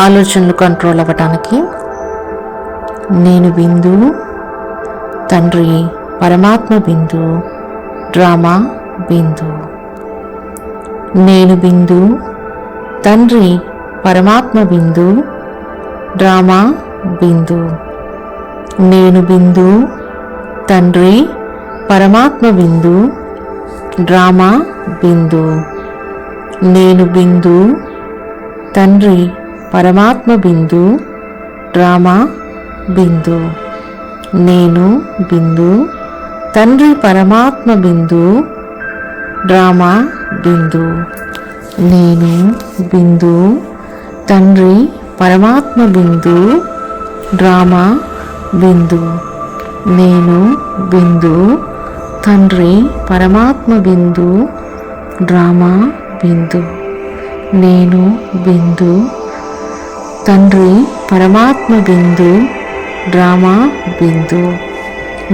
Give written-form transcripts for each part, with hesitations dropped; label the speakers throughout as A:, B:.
A: ఆలోచనలు కంట్రోల్ అవ్వటానికి నేను బిందు, తండ్రి పరమాత్మ బిందు, డ్రామా బిందు. నేను బిందు, తండ్రి పరమాత్మ బిందు, డ్రామా బిందు. నేను బిందు, తండ్రి పరమాత్మ బిందు, డ్రామా బిందు. నేను బిందు, తండ్రి పరమాత్మ బిందు, డ్రామా బిందు. నేను బిందు, తండ్రి పరమాత్మ బిందు, డ్రామా బిందు. నేను బిందు, తండ్రి పరమాత్మ బిందు, డ్రామా బిందు. నేను బిందు, తండ్రి పరమాత్మ బిందు, డ్రామా బిందు. నేను బిందు, తండ్రి పరమాత్మ బిందు, డ్రామా బిందు.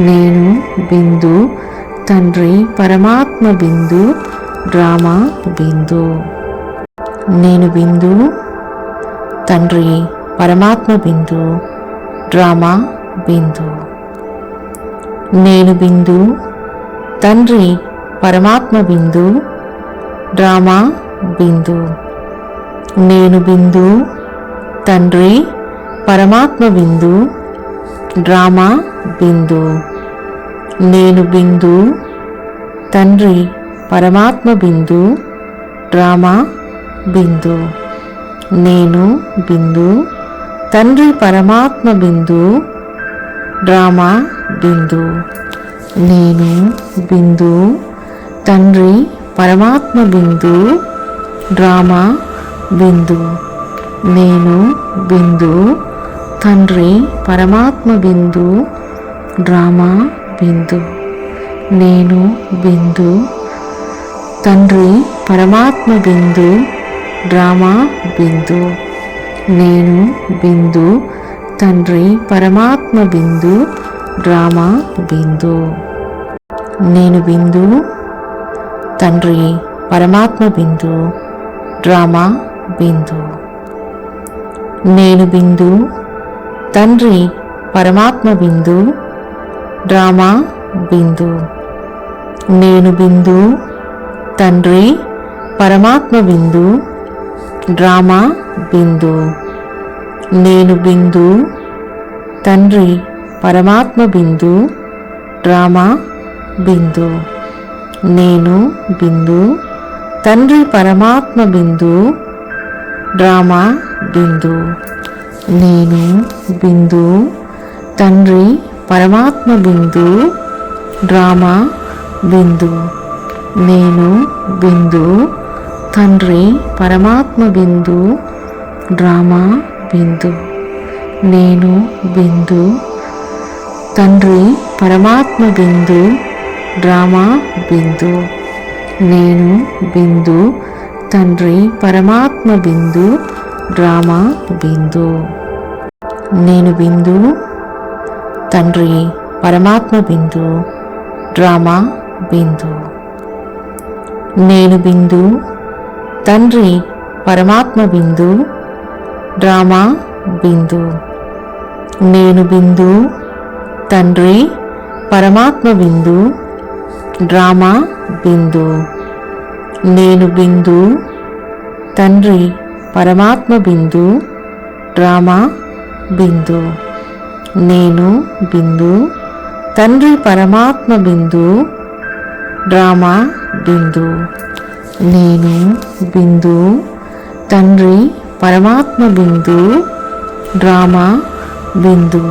A: నేను బిందు, తండ్రి పరమాత్మ బిందు, డ్రామా బిందు. నేను బిందు, తండ్రి పరమాత్మ బిందు, డ్రామా బిందు. నేను బిందు, తండ్రి పరమాత్మ బిందు, డ్రామా బిందు. నేను బిందు, తండ్రి పరమాత్మ బిందు, డ్రామా బిందు. నేను బిందు, తండ్రి పరమాత్మ బిందు, డ్రామా బిందు. నేను బిందు, తండ్రి పరమాత్మ బిందు, డ్రామా బిందు. నేను బిందు, తండ్రి పరమాత్మ బిందు, డ్రామా బిందు. నేను బిందు, తండ్రి పరమాత్మ బిందు, డ్రామా బిందు. నేను బిందు, తండ్రి పరమాత్మ బిందు, డ్రామా బిందు. నేను బిందు, తండ్రి పరమాత్మ బిందు, డ్రామా బిందు. నేను బిందు, తండ్రి పరమాత్మ బిందు, డ్రామా బిందు. నేను బిందు, తండ్రి పరమాత్మ బిందు, డ్రామా బిందు. నేను బిందు, తండ్రి పరమాత్మ బిందు, డ్రామా బిందు. నేను బిందు, తండ్రి పరమాత్మ బిందు, డ్రామా బిందు. నేను బిందు, తండ్రి పరమాత్మ బిందు, డ్రామా బిందు. నేను బిందు, తండ్రి పరమాత్మ బిందు, డ్రామా బిందు. నేను బిందు, తండ్రి పరమాత్మ బిందు, డ్రామా బిందు. నేను బిందు, తండ్రి పరమాత్మ బిందు, డ్రామా బిందు. నేను బిందు, తండ్రి పరమాత్మ బిందు, డ్రామా బిందు. నేను బిందు, తండ్రి పరమాత్మ బిందు, డ్రామా బిందు. నేను బిందు, తండ్రి పరమాత్మ బిందు, డ్రామా బిందు. నేను బిందు, తండ్రి పరమాత్మ బిందు, డ్రామా బిందు. నేను బిందు, తండ్రి పరమాత్మ బిందు, డ్రామా బిందు. నేను బిందు, తండ్రి పరమాత్మ బిందు, డ్రామా బిందు. నేను బిందు, తండ్రి పరమాత్మ బిందు, డ్రామా బిందు.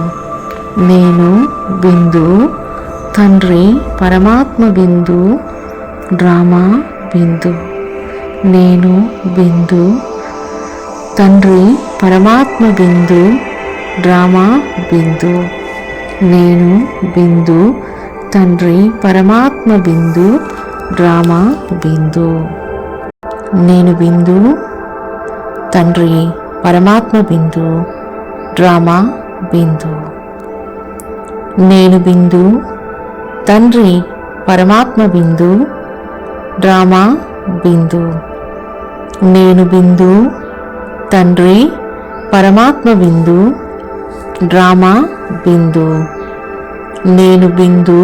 A: నేను బిందు, తండ్రి పరమాత్మ బిందు, డ్రామా బిందు. నేను బిందు, తండ్రి పరమాత్మ బిందు, డ్రామా బిందు. నేను బిందు, తండ్రి పరమాత్మ బిందు, డ్రామా బిందు. నేను బిందు, తండ్రి పరమాత్మ బిందు, డ్రామా బిందు. నేను బిందు, తండ్రి పరమాత్మ బిందు, డ్రామా బిందు. నేను బిందు, తండ్రి పరమాత్మ బిందు డ్రామా బిందు. నేను బిందు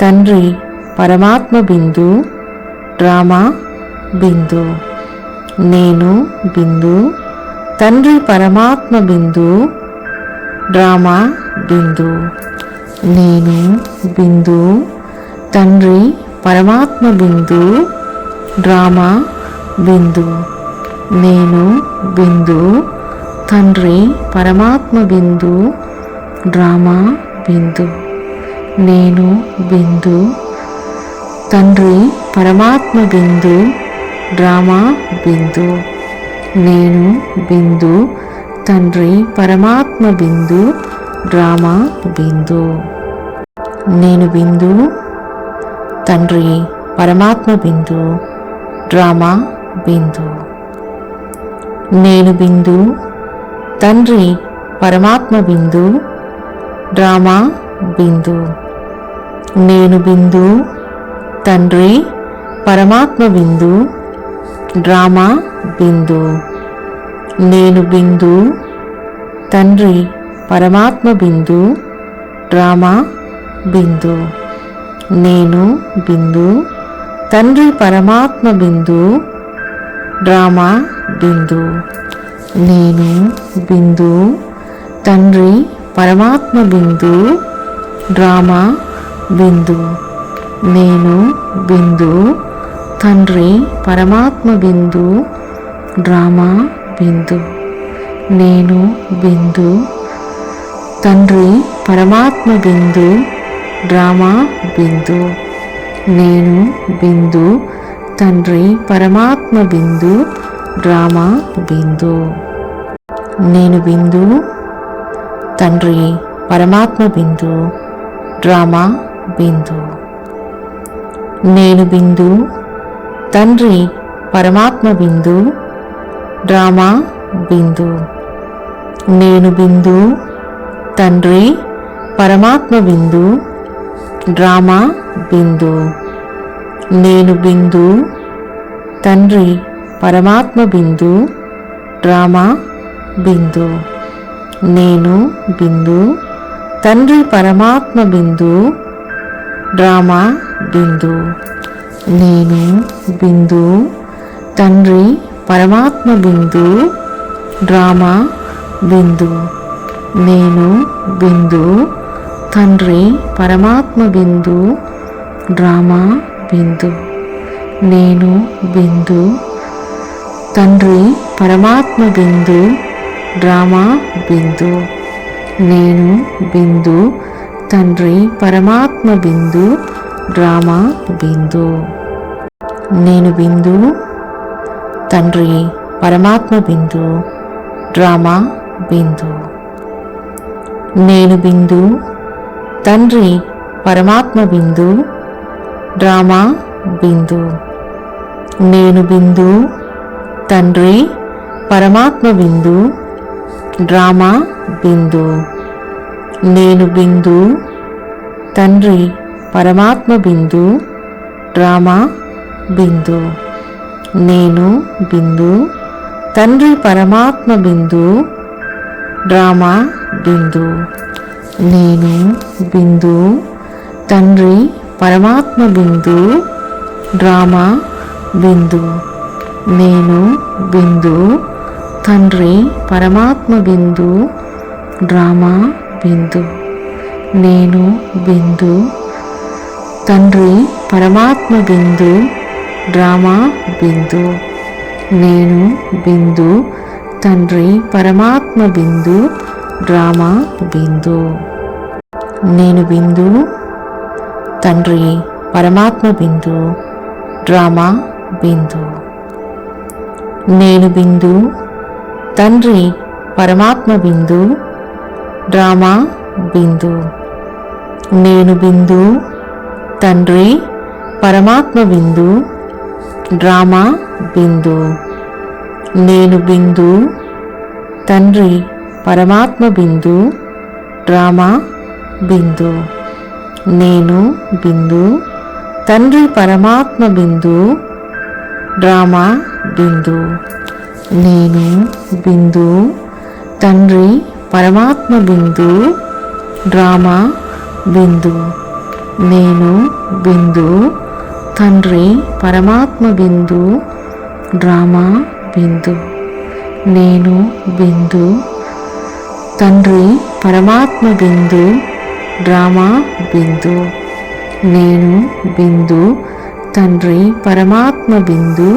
A: తండ్రి పరమాత్మ బిందు డ్రామా బిందు. నేను బిందు తండ్రి పరమాత్మ బిందు డ్రామా బిందు. నేను బిందు తండ్రి పరమాత్మ బిందు డ్రామా బిందు. నేను బిందు తండ్రి పరమాత్మ బిందు డ్రామా బిందు. నేను బిందు తండ్రి పరమాత్మ బిందు డ్రామా బిందు. నేను బిందు తండ్రి పరమాత్మ బిందు డ్రామా బిందు. నేను బిందు తండ్రి పరమాత్మ బిందు డ్రామా బిందు. నేను బిందు తండ్రి పరమాత్మ బిందు డ్రామా బిందు. నేను బిందు తండ్రి పరమాత్మ బిందు డ్రామా బిందు. నేను బిందు తండ్రి పరమాత్మ బిందు డ్రామా బిందు. నేను బిందు తండ్రి పరమాత్మ బిందు డ్రామా బిందు. నేను బిందు తండ్రి పరమాత్మ బిందు డ్రామా బిందు. నేను బిందు తండ్రి పరమాత్మ బిందు డ్రామా బిందు. నేను బిందు తండ్రి పరమాత్మ బిందు డ్రామా బిందు. నేను బిందు తండ్రి పరమాత్మ బిందు డ్రామా బిందు. నేను బిందు తండ్రి పరమాత్మ బిందు డ్రామా బిందు. నేను బిందు తండ్రి పరమాత్మ బిందు డ్రామా బిందు. నేను బిందు తండ్రి పరమాత్మ బిందు డ్రామా బిందు. నేను బిందు తండ్రి పరమాత్మ బిందు డ్రామా బిందు. నేను బిందు తండ్రి పరమాత్మ బిందు డ్రామా బిందు. నేను బిందు తండ్రి పరమాత్మ బిందు డ్రామా బిందు. నేను బిందు తండ్రి పరమాత్మ బిందు డ్రామా బిందు. నేను బిందు తండ్రి పరమాత్మ బిందు డ్రామా బిందు. నేను బిందు తండ్రి పరమాత్మ బిందు డ్రామా బిందు. నేను బిందు తండ్రి పరమాత్మ బిందు డ్రామా బిందు. నేను బిందు తండ్రి పరమాత్మ బిందు డ్రామా బిందు. నేను బిందు తండ్రి పరమాత్మ బిందు డ్రామా బిందు. నేను బిందు తండ్రి పరమాత్మ బిందు డ్రామా బిందు. నేను బిందు తండ్రి పరమాత్మ బిందు డ్రామా బిందు. నేను బిందు తండ్రి పరమాత్మ బిందు డ్రామా బిందు. నేను బిందు తండ్రి పరమాత్మ బిందు డ్రామా బిందు. నేను బిందు తండ్రి పరమాత్మ బిందు డ్రామా బిందు. నేను బిందు తండ్రి పరమాత్మ బిందు డ్రామా బిందు. నేను బిందు తండ్రి పరమాత్మ బిందు డ్రామా బిందు. నేను బిందు తండ్రి పరమాత్మ బిందు డ్రామా బిందు. నేను బిందు తండ్రి పరమాత్మ బిందు డ్రామా బిందు. నేను బిందు తండ్రి పరమాత్మ బిందు డ్రామా బిందు. నేను బిందు తండ్రి పరమాత్మ బిందు డ్రామా బిందు. నేను బిందు తండ్రి పరమాత్మ బిందు డ్రామా బిందు. నేను బిందు తండ్రి పరమాత్మ బిందు డ్రామా బిందు. నేను బిందు తండ్రి పరమాత్మ బిందు డ్రామా బిందు. నేను బిందు తండ్రి పరమాత్మ బిందు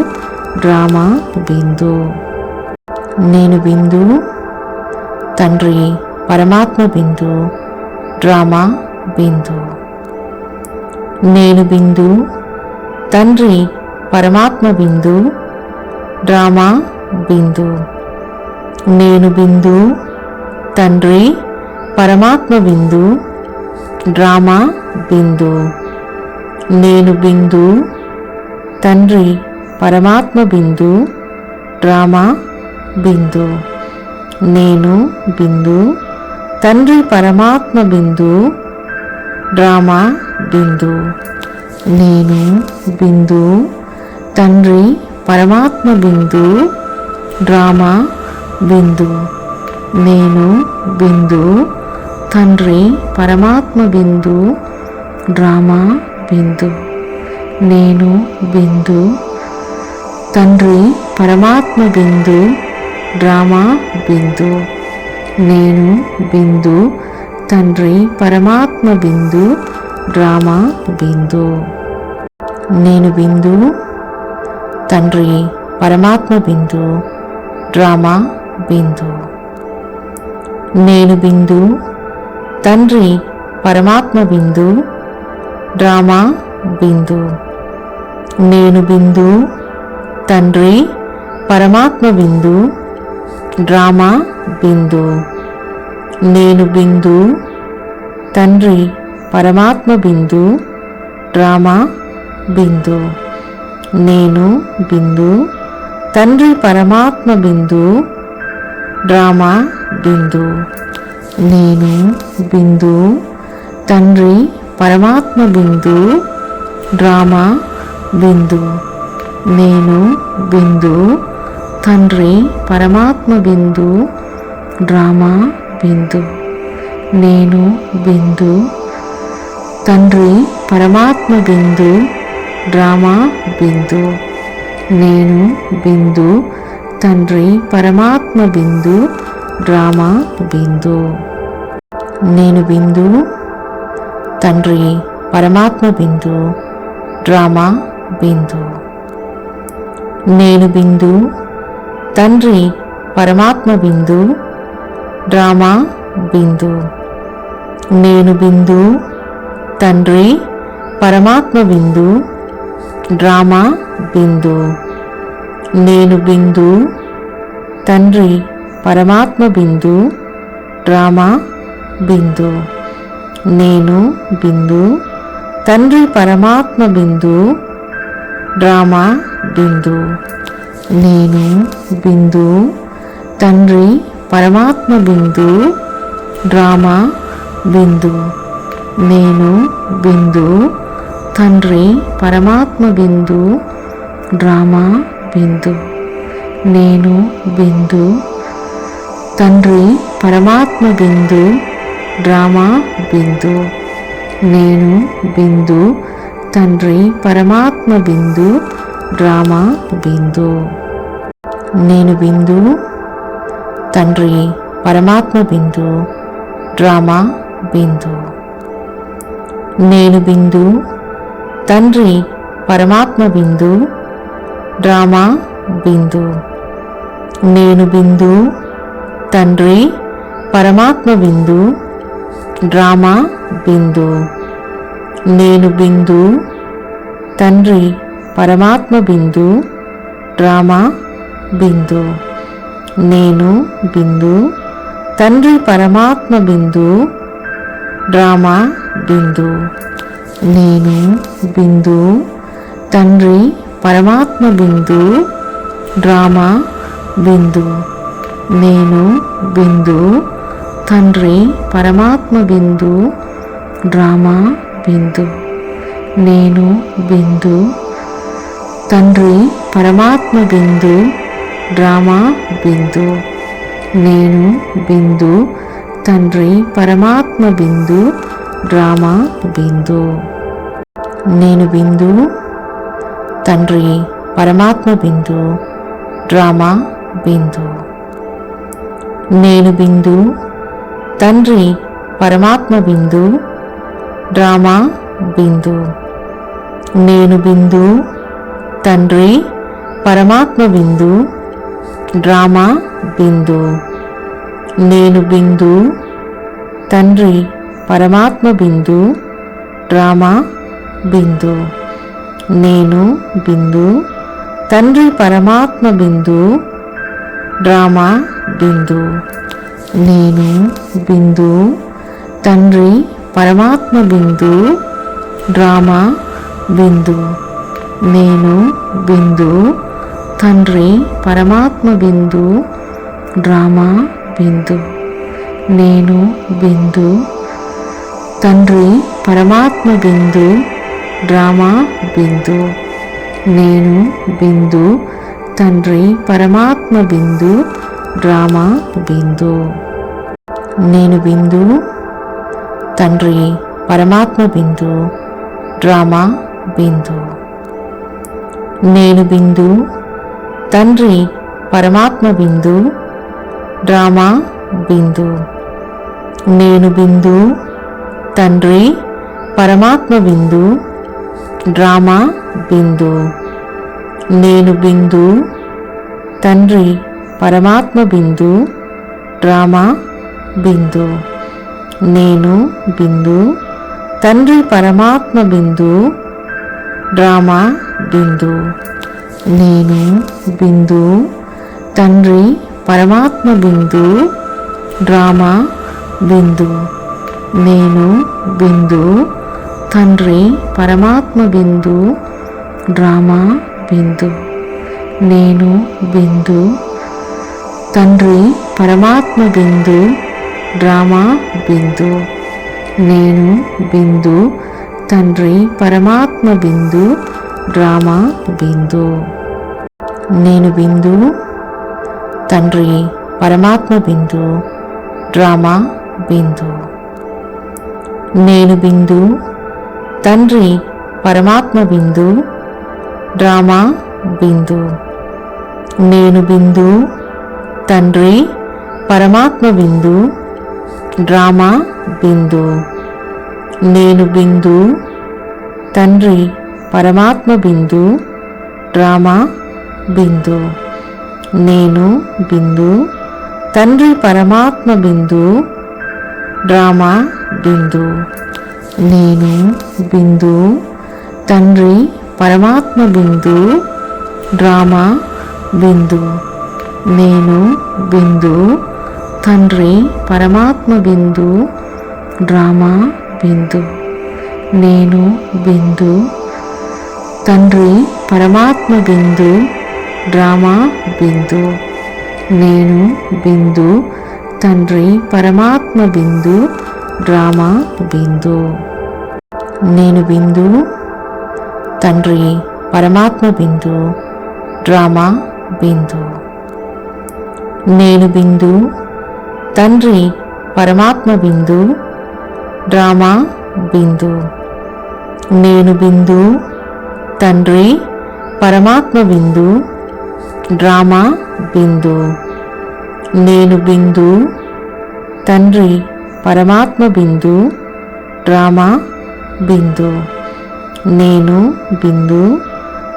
A: డ్రామా బిందు. నేను బిందు తండ్రి పరమాత్మ బిందు డ్రామా బిందు. నేను బిందు తండ్రి పరమాత్మ బిందు డ్రామా బిందు. నేను బిందు తండ్రి పరమాత్మ బిందు డ్రామా బిందు. నేను బిందు తండ్రి పరమాత్మ బిందు డ్రామా బిందు. నేను బిందు తండ్రి పరమాత్మ బిందు డ్రామా బిందు. నేను బిందు తండ్రి పరమాత్మ బిందు డ్రామా బిందు. నేను బిందు తండ్రి పరమాత్మ బిందు డ్రామా బిందు. నేను బిందు తండ్రి పరమాత్మ బిందు డ్రామా బిందు. నేను బిందు తండ్రి పరమాత్మ బిందు డ్రామా బిందు. నేను బిందు తండ్రి పరమాత్మ బిందు డ్రామా బిందు. నేను బిందు తండ్రి పరమాత్మ బిందు డ్రామా బిందు. నేను బిందు తండ్రి పరమాత్మ బిందు డ్రామా బిందు. నేను బిందు తండ్రి పరమాత్మ బిందు డ్రామా బిందు. నేను బిందు తండ్రి పరమాత్మ బిందు డ్రామా బిందు. నేను బిందు తండ్రి పరమాత్మ బిందు డ్రామా బిందు. నేను బిందు తండ్రి పరమాత్మ బిందు డ్రామా బిందు. నేను బిందు తండ్రి పరమాత్మ బిందు డ్రామా బిందు. నేను బిందు తండ్రి పరమాత్మ బిందు డ్రామా బిందు. నేను బిందు తండ్రి పరమాత్మ బిందు డ్రామా బిందు. నేను బిందు తండ్రి పరమాత్మ బిందు డ్రామా బిందు. నేను బిందు తండ్రి పరమాత్మ బిందు డ్రామా బిందు. నేను బిందు తండ్రి పరమాత్మ బిందు డ్రామా బిందు. నేను బిందు తండ్రి పరమాత్మ బిందు డ్రామా బిందు. నేను బిందు తండ్రి పరమాత్మ బిందు డ్రామా బిందు. నేను బిందు తండ్రి పరమాత్మ బిందు డ్రామా బిందు. నేను బిందు తండ్రి పరమాత్మ బిందు డ్రామా బిందు. నేను బిందు తండ్రి పరమాత్మ బిందు డ్రామా బిందు. నేను బిందు తండ్రి పరమాత్మ బిందు డ్రామా బిందు. నేను బిందు తండ్రి పరమాత్మ బిందు డ్రామా బిందు. నేను బిందు తండ్రి పరమాత్మ బిందు డ్రామా బిందు. నేను బిందు తండ్రి పరమాత్మ బిందు డ్రామా బిందు. నేను బిందు తండ్రి పరమాత్మ బిందు డ్రామా బిందు. నేను బిందు తండ్రి పరమాత్మ బిందు డ్రామా బిందు. నేను బిందు తండ్రి పరమాత్మ బిందు డ్రామా బిందు. నేను బిందు తండ్రి పరమాత్మ బిందు డ్రామా బిందు. నేను బిందు, తండ్రి పరమాత్మ బిందు, డ్రామా బిందు. నేను బిందు, తండ్రి పరమాత్మ బిందు, డ్రామా బిందు. నేను బిందు, తండ్రి పరమాత్మ బిందు, డ్రామా బిందు. నేను బిందు, తండ్రి పరమాత్మ బిందు, డ్రామా బిందు. నేను బిందు, తండ్రి పరమాత్మ బిందు, డ్రామా బిందు. నేను బిందు, తండ్రి పరమాత్మ బిందు, డ్రామా బిందు. నేను బిందు, తండ్రి పరమాత్మ బిందు, డ్రామా బిందు. నేను బిందు, తండ్రి పరమాత్మ బిందు, డ్రామా బిందు. నేను బిందు, తండ్రి పరమాత్మ బిందు, డ్రామా బిందు. నేను బిందు, తండ్రి పరమాత్మ బిందు, డ్రామా బిందు. నేను బిందు, తండ్రి పరమాత్మ బిందు, డ్రామా బిందు. నేను బిందు, తండ్రి పరమాత్మ బిందు, డ్రామా బిందు. నేను బిందు, తండ్రి పరమాత్మ బిందు, డ్రామా బిందు. నేను బిందు, తండ్రి పరమాత్మ బిందు, డ్రామా బిందు. నేను బిందు, తండ్రి పరమాత్మ బిందు, డ్రామా బిందు. నేను బిందు, తండ్రి పరమాత్మ బిందు, డ్రామా బిందు. నేను బిందు, తండ్రి పరమాత్మ బిందు, డ్రామా బిందు. నేను బిందు, తండ్రి పరమాత్మ బిందు, డ్రామా బిందు. నేను బిందు, తండ్రి పరమాత్మ బిందు, డ్రామా బిందు. నేను బిందు, తండ్రి పరమాత్మ బిందు, డ్రామా బిందు. నేను బిందు, తండ్రి పరమాత్మ బిందు, డ్రామా బిందు. నేను బిందు, తండ్రి పరమాత్మ బిందు, డ్రామా బిందు. నేను బిందు, తండ్రి పరమాత్మ బిందు, డ్రామా బిందు. నేను బిందు, తండ్రి పరమాత్మ బిందు, డ్రామా బిందు. నేను బిందు, తండ్రి పరమాత్మ బిందు, డ్రామా బిందు. నేను బిందు, తండ్రి పరమాత్మ బిందు, డ్రామా బిందు. నేను బిందు, తండ్రి పరమాత్మ బిందు, డ్రామా బిందు. నేను బిందు, తండ్రి పరమాత్మ బిందు, డ్రామా బిందు. నేను బిందు, తండ్రి పరమాత్మ బిందు, డ్రామా బిందు. నేను బిందు, తండ్రి పరమాత్మ బిందు, డ్రామా బిందు. నేను బిందు, తండ్రి పరమాత్మ బిందు, డ్రామా బిందు. నేను బిందు, తండ్రి పరమాత్మ బిందు, డ్రామా బిందు. నేను బిందు,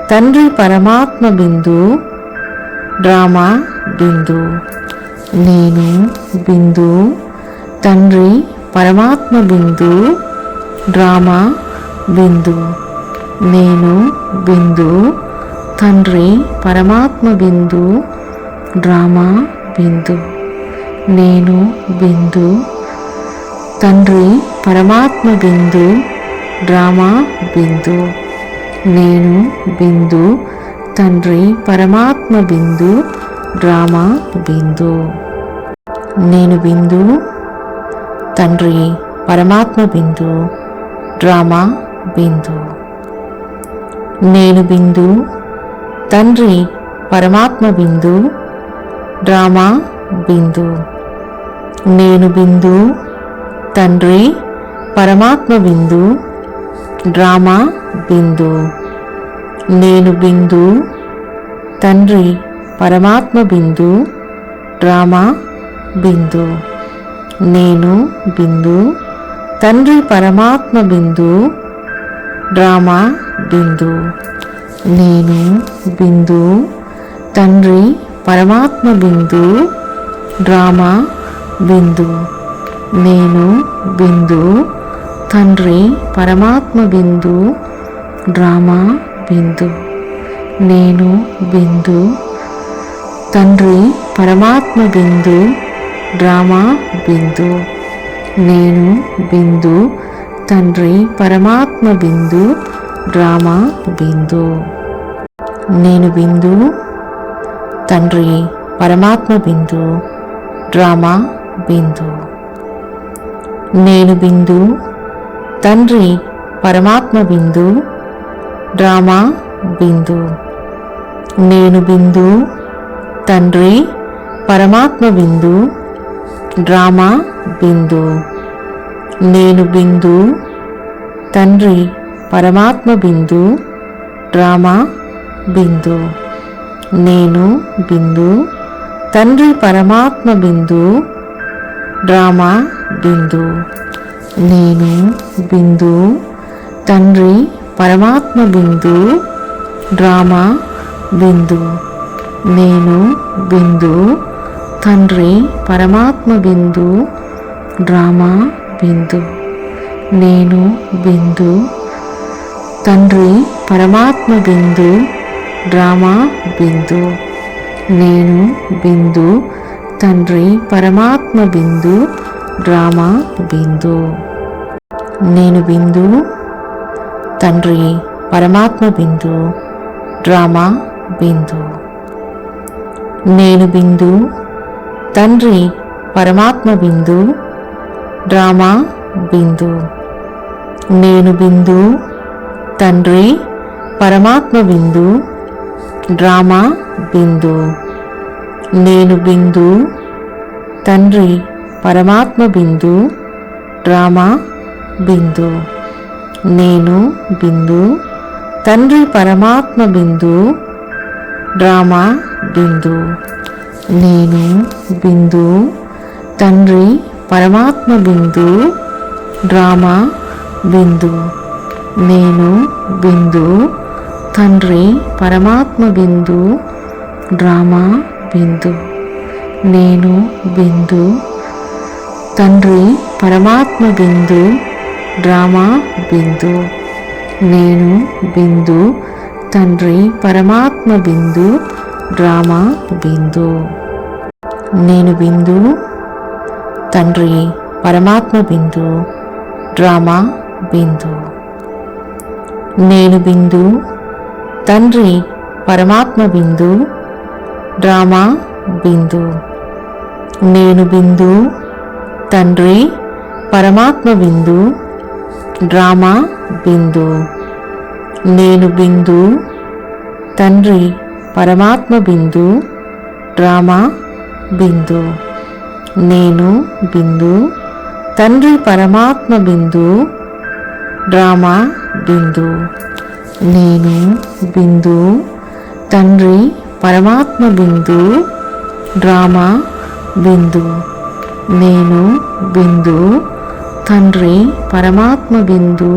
A: తండ్రి పరమాత్మ బిందు, డ్రామా బిందు. నేను బిందు, తండ్రి పరమాత్మ బిందు, డ్రామా బిందు. నేను బిందు, తండ్రి పరమాత్మ బిందు, డ్రామా బిందు. నేను బిందు, తండ్రి పరమాత్మ బిందు, డ్రామా బిందు. నేను బిందు, తండ్రి పరమాత్మ బిందు, డ్రామా బిందు. నేను బిందు, తండ్రి పరమాత్మ బిందు, డ్రామా బిందు. నేను బిందు, తండ్రి పరమాత్మ బిందు, డ్రామా బిందు. నేను బిందు, తండ్రి పరమాత్మ బిందు, డ్రామా బిందు. నేను బిందు, తండ్రి పరమాత్మ బిందు, డ్రామా బిందు. నేను బిందు, తండ్రి పరమాత్మ బిందు, డ్రామా బిందు. నేను బిందు, తండ్రి పరమాత్మ బిందు, డ్రామా బిందు. నేను బిందు, తండ్రి పరమాత్మ బిందు, డ్రామా బిందు. నేను బిందు, తండ్రి పరమాత్మ బిందు, డ్రామా బిందు. నేను బిందు, తండ్రి పరమాత్మ బిందు, డ్రామా బిందు. నేను బిందు, తండ్రి పరమాత్మ బిందు, డ్రామా బిందు. నేను బిందు, తండ్రి పరమాత్మ బిందు, డ్రామా బిందు. నేను బిందు, తండ్రి పరమాత్మ బిందు, డ్రామా బిందు. నేను బిందు, తండ్రి పరమాత్మ బిందు, డ్రామా బిందు. నేను బిందు, తండ్రి పరమాత్మ బిందు, డ్రామా బిందు. నేను బిందు, తండ్రి పరమాత్మ బిందు, డ్రామా బిందు. నేను బిందు, తండ్రి పరమాత్మ బిందు, డ్రామా బిందు. నేను బిందు, తండ్రి పరమాత్మ బిందు, డ్రామా బిందు. నేను బిందు, తండ్రి పరమాత్మ బిందు, డ్రామా బిందు. నేను బిందు, తండ్రి పరమాత్మ బిందు, డ్రామా బిందు. నేను బిందు, తండ్రి పరమాత్మ బిందు, డ్రామా బిందు. నేను బిందు, తండ్రి పరమాత్మ బిందు, డ్రామా బిందు. నేను బిందు, తండ్రి పరమాత్మ బిందు, డ్రామా బిందు. నేను బిందు, తండ్రి పరమాత్మ బిందు, డ్రామా బిందు. నేను బిందు, తండ్రి పరమాత్మ బిందు, డ్రామా బిందు. నేను బిందు, తండ్రి పరమాత్మ బిందు, డ్రామా బిందు. నేను బిందు, తండ్రి పరమాత్మ బిందు, డ్రామా బిందు. నేను బిందు, తండ్రి పరమాత్మ బిందు, డ్రామా బిందు. నేను బిందు, తండ్రి పరమాత్మ బిందు, డ్రామా బిందు. నేను బిందు, తండ్రి పరమాత్మ బిందు, డ్రామా బిందు. నేను బిందు, తండ్రి పరమాత్మ బిందు, డ్రామా బిందు. నేను బిందు, తండ్రి పరమాత్మ బిందు, డ్రామా బిందు. నేను బిందు, తండ్రి పరమాత్మ బిందు, డ్రామా బిందు. నేను బిందు, తండ్రి పరమాత్మ బిందు, డ్రామా బిందు. నేను బిందు, తండ్రి పరమాత్మ బిందు,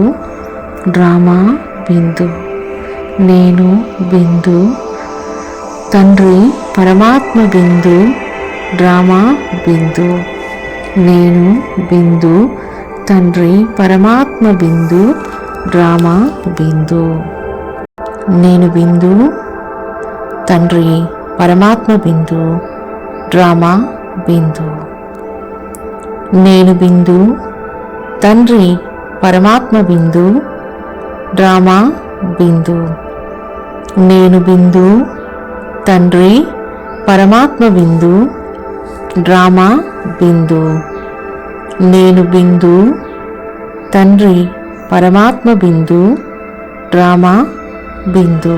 A: డ్రామా బిందు. నేను బిందు, తండ్రి పరమాత్మ బిందు, డ్రామా బిందు. నేను బిందు, తండ్రి పరమాత్మ బిందు, డ్రామా బిందు. నేను బిందు, తండ్రి పరమాత్మ బిందు, డ్రామా బిందు. నేను బిందు, తండ్రి పరమాత్మ బిందు, డ్రామా బిందు. నేను బిందు, తండ్రి పరమాత్మ బిందు, డ్రామా బిందు. నేను బిందు, తండ్రి పరమాత్మ బిందు, డ్రామా బిందు.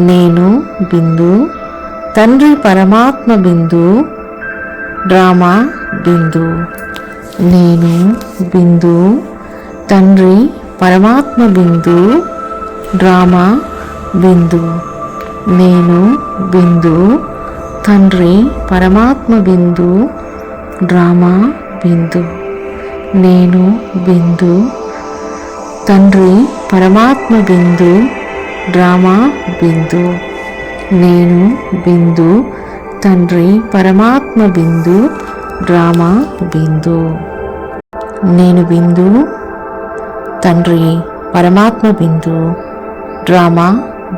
A: నేను బిందు, తండ్రి పరమాత్మ బిందు, డ్రామా బిందు. నేను బిందు, తండ్రి పరమాత్మ బిందు, డ్రామా బిందు. నేను బిందు, తండ్రి పరమాత్మ బిందు, డ్రామా బిందు. నేను బిందు, తండ్రి పరమాత్మ బిందు, డ్రామా బిందు. నేను బిందు, తండ్రి పరమాత్మ బిందు, డ్రామా బిందు. నేను బిందు, తండ్రి పరమాత్మ బిందు, డ్రామా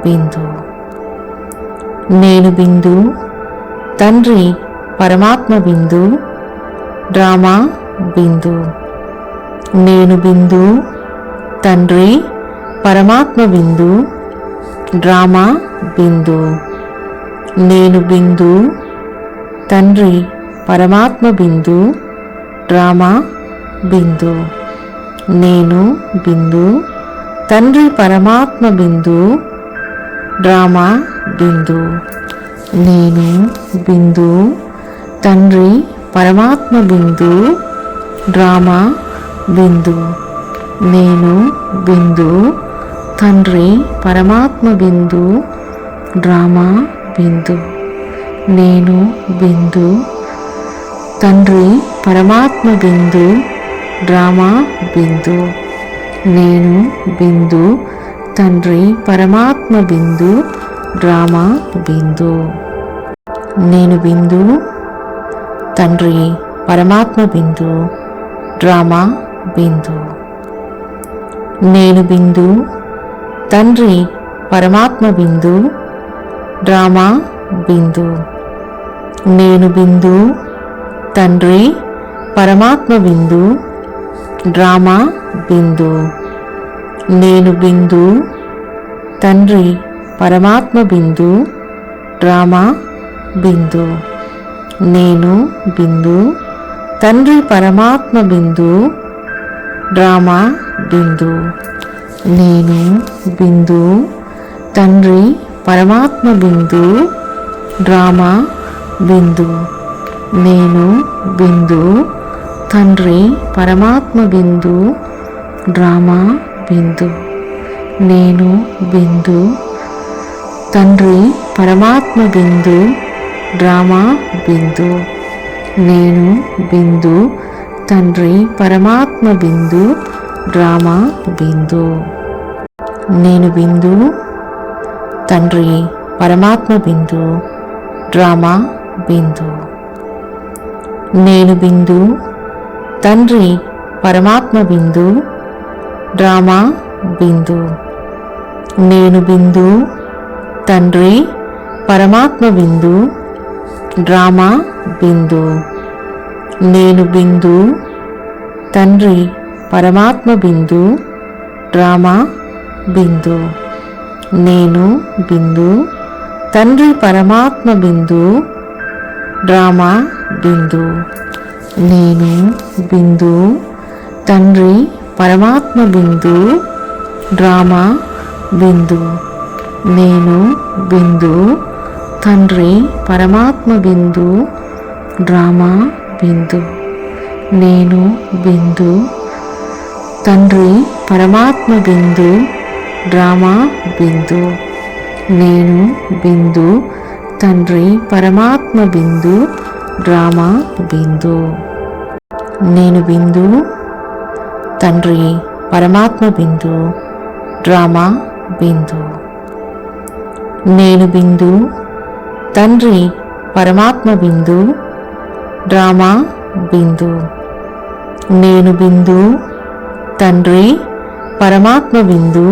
A: బిందు. నేను బిందు, తండ్రి పరమాత్మ బిందు, డ్రామా బిందు. నేను బిందు, తండ్రి పరమాత్మ బిందు, డ్రామా బిందు. నేను బిందు, తండ్రి పరమాత్మ బిందు, డ్రామా బిందు. నేను బిందు, తండ్రి పరమాత్మ బిందు, డ్రామా బిందు. నేను బిందు, తండ్రి పరమాత్మ బిందు, డ్రామా బిందు. నేను బిందు, తండ్రి పరమాత్మ బిందు, డ్రామా బిందు. నేను బిందు, తండ్రి పరమాత్మ బిందు, డ్రామా బిందు. నేను బిందు, తండ్రి పరమాత్మ బిందు, డ్రామా బిందు. నేను బిందు, తండ్రి పరమాత్మ బిందు, డ్రామా బిందు. నేను బిందు, తండ్రి పరమాత్మ బిందు, డ్రామా బిందు. నేను బిందు, తండ్రి పరమాత్మ బిందు, డ్రామా బిందు. నేను బిందు, తండ్రి పరమాత్మ బిందు, డ్రామా బిందు. నేను బిందు, తండ్రి పరమాత్మ బిందు, డ్రామా బిందు. నేను బిందు, తండ్రి పరమాత్మ బిందు, డ్రామా బిందు. నేను బిందు, తండ్రి పరమాత్మ బిందు, డ్రామా బిందు. నేను బిందు, తండ్రి పరమాత్మ బిందు, డ్రామా బిందు. నేను బిందు, తండ్రి పరమాత్మ బిందు, డ్రామా బిందు. నేను బిందు, తండ్రి పరమాత్మ బిందు, డ్రామా బిందు. నేను బిందు, తండ్రి పరమాత్మ బిందు, డ్రామా బిందు. నేను బిందు, తండ్రి పరమాత్మ బిందు, డ్రామా బిందు. నేను బిందు, తండ్రి పరమాత్మ బిందు, డ్రామా బిందు. నేను బిందు, తండ్రి పరమాత్మ బిందు, డ్రామా బిందు. నేను బిందు, తండ్రి పరమాత్మ బిందు, డ్రామా బిందు. నేను బిందు, తండ్రి పరమాత్మ బిందు, డ్రామా బిందు. నేను బిందు, తండ్రి పరమాత్మ బిందు, డ్రామా బిందు. నేను బిందు, తండ్రి పరమాత్మ బిందు, డ్రామా బిందు. నేను బిందు, తండ్రి పరమాత్మ బిందు, డ్రామా బిందు. నేను బిందు, తండ్రి పరమాత్మ బిందు, డ్రామా బిందు. నేను బిందు, తండ్రి పరమాత్మ బిందు,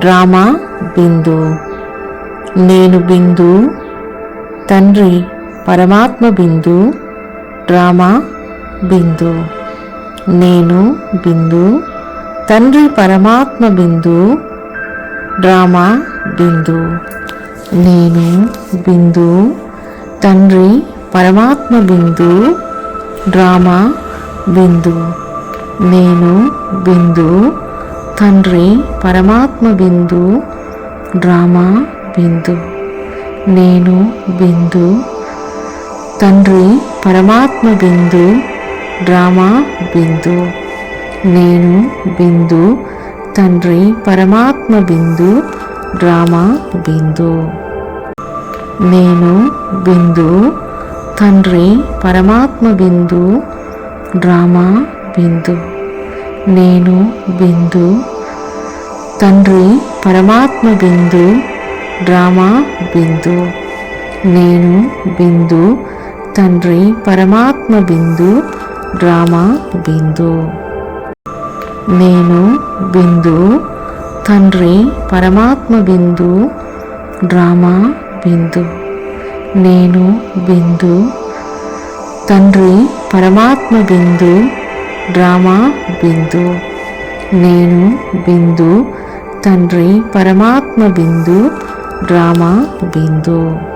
A: డ్రామా బిందు. నేను బిందు, తండ్రి పరమాత్మ బిందు, డ్రామా బిందు. నేను బిందు, తండ్రి పరమాత్మ బిందు, డ్రామా బిందు. నేను బిందు, తండ్రి పరమాత్మ బిందు, డ్రామా బిందు. నేను బిందు, తండ్రి పరమాత్మ బిందు, డ్రామా బిందు. నేను బిందు, తండ్రి పరమాత్మ బిందు డ్రామా బిందు. నేను బిందు తండ్రి పరమాత్మ బిందు డ్రామా బిందు. నేను బిందు తండ్రి పరమాత్మ బిందు డ్రామా బిందు. నేను బిందు తండ్రి పరమాత్మ బిందు డ్రామా బిందు. నేను బిందు తండ్రి పరమాత్మ బిందు డ్రామా బిందు. నేను బిందు తండ్రి పరమాత్మ బిందు డ్రామా బిందు. నేను బిందు తండ్రి పరమాత్మ బిందు డ్రామా బిందు. నేను బిందు తండ్రి పరమాత్మ బిందు డ్రామా బిందు.